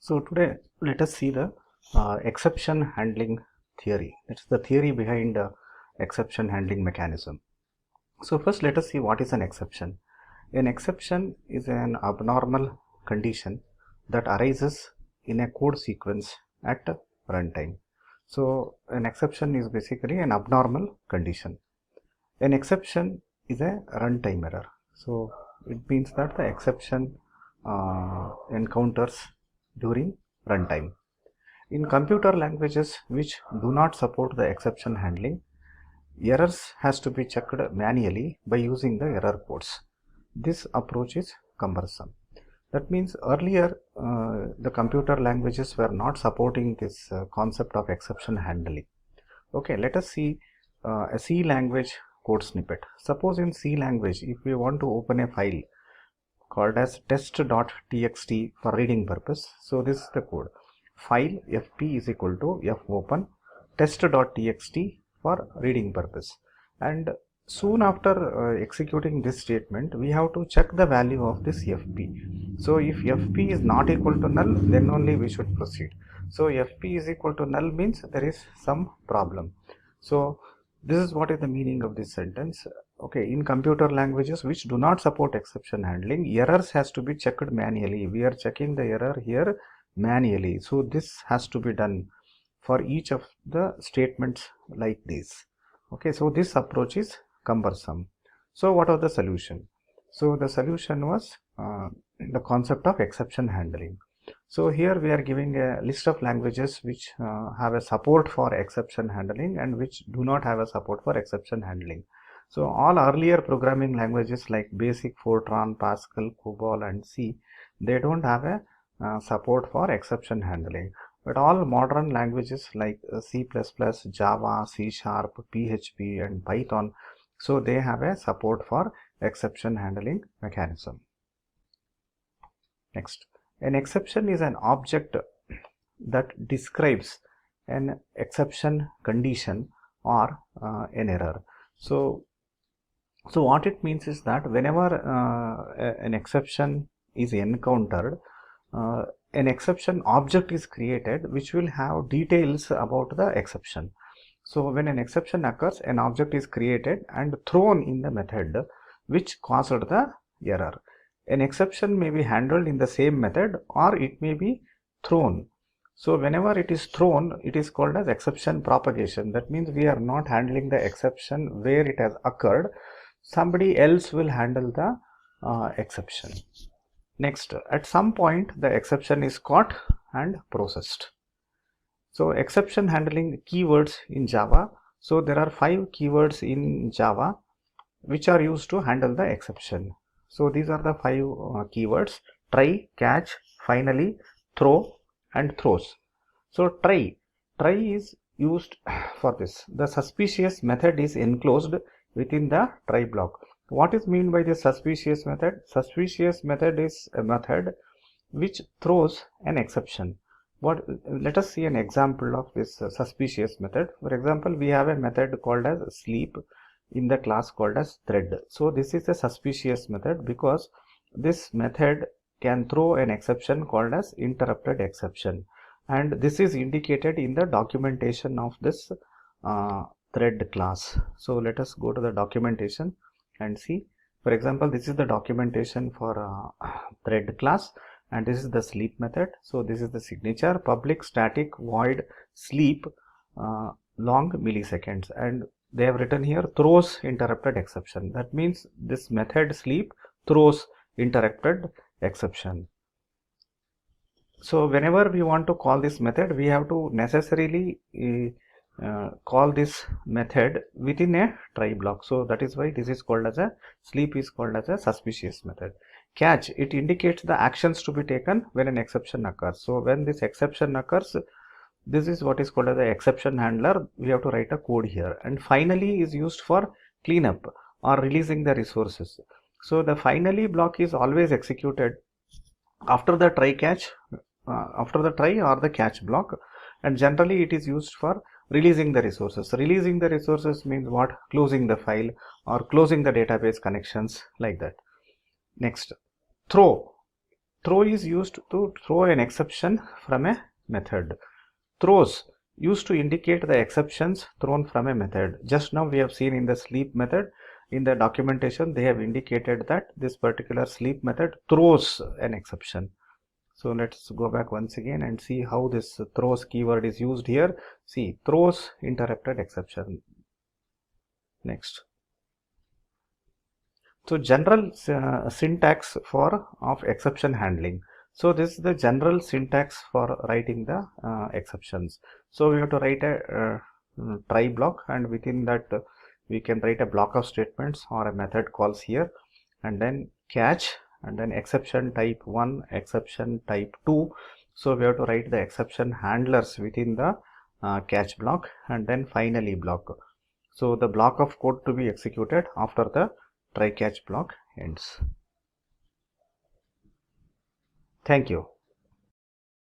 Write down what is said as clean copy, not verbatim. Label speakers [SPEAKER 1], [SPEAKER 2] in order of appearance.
[SPEAKER 1] So today let us see the exception handling theory. It's the theory behind exception handling mechanism. So first let us see what is an exception. An exception is an abnormal condition that arises in a code sequence at runtime. So an exception is basically an abnormal condition. An exception is a runtime error. So it means that the exception encounters during runtime. In computer languages which do not support the exception handling, errors has to be checked manually by using the error codes. This approach is cumbersome. That means earlier the computer languages were not supporting this concept of exception handling. Okay, let us see a C language code snippet. Suppose in C language, if we want to open a file called as test.txt for reading purpose, so this is the code. File fp is equal to fopen test.txt for reading purpose, and soon after executing this statement we have to check the value of this fp. So if fp is not equal to null, then only we should proceed. So fp is equal to null means there is some problem. So this is what is the meaning of this sentence. Okay, in computer languages which do not support exception handling, errors has to be checked manually. We are checking the error here manually. So this has to be done for each of the statements like this. Okay, so this approach is cumbersome. So what was the solution? So the solution was the concept of exception handling. So here we are giving a list of languages which have a support for exception handling and which do not have a support for exception handling. So all earlier programming languages like BASIC, Fortran, Pascal, COBOL and C, they don't have a support for exception handling. But all modern languages like C++, Java, C#, PHP and Python, so they have a support for exception handling mechanism. Next, an exception is an object that describes an exception condition or an error. So what it means is that whenever an exception is encountered, an exception object is created which will have details about the exception. So when an exception occurs, an object is created and thrown in the method which caused the error. An exception may be handled in the same method or it may be thrown. So whenever it is thrown, it is called as exception propagation. That means we are not handling the exception where it has occurred. Somebody else will handle the exception. Next, at some point the exception is caught and processed. So exception handling keywords in Java. So there are 5 keywords in Java which are used to handle the exception. So these are the 5 keywords: try, catch, finally, throw and throws. So try is used for this. The suspicious method is enclosed within the try block. What is meant by this suspicious method? Suspicious method is a method which throws an exception. Let us see an example of this suspicious method. For example, we have a method called as sleep in the class called as thread. So this is a suspicious method because this method can throw an exception called as interrupted exception, and this is indicated in the documentation of this thread class. So let us go to the documentation and see. For example, this is the documentation for thread class and this is the sleep method. So this is the signature: public static void sleep long milliseconds, and they have written here throws interrupted exception. That means this method sleep throws interrupted exception. So whenever we want to call this method, we have to necessarily call this method within a try block. So that is why this is called as a sleep is called as a suspicious method. Catch, it indicates the actions to be taken when an exception occurs. So when this exception occurs, this is what is called as the exception handler. We have to write a code here. And finally is used for cleanup or releasing the resources. So the finally block is always executed after the try catch, after the try or the catch block, and generally it is used for releasing the resources. Releasing the resources means what? Closing the file or closing the database connections, like that. Next, throw. Throw is used to throw an exception from a method. Throws used to indicate the exceptions thrown from a method. Just now we have seen in the sleep method, in the documentation they have indicated that this particular sleep method throws an exception. So let's go back once again and see how this throws keyword is used here. See, throws interrupted exception. Next. So general syntax of exception handling. So this is the general syntax for writing the exceptions. So we have to write a try block, and within that we can write a block of statements or a method calls here, and then catch, and then exception type 1, exception type 2. So we have to write the exception handlers within the catch block, and then finally block. So the block of code to be executed after the try catch block ends. Thank you.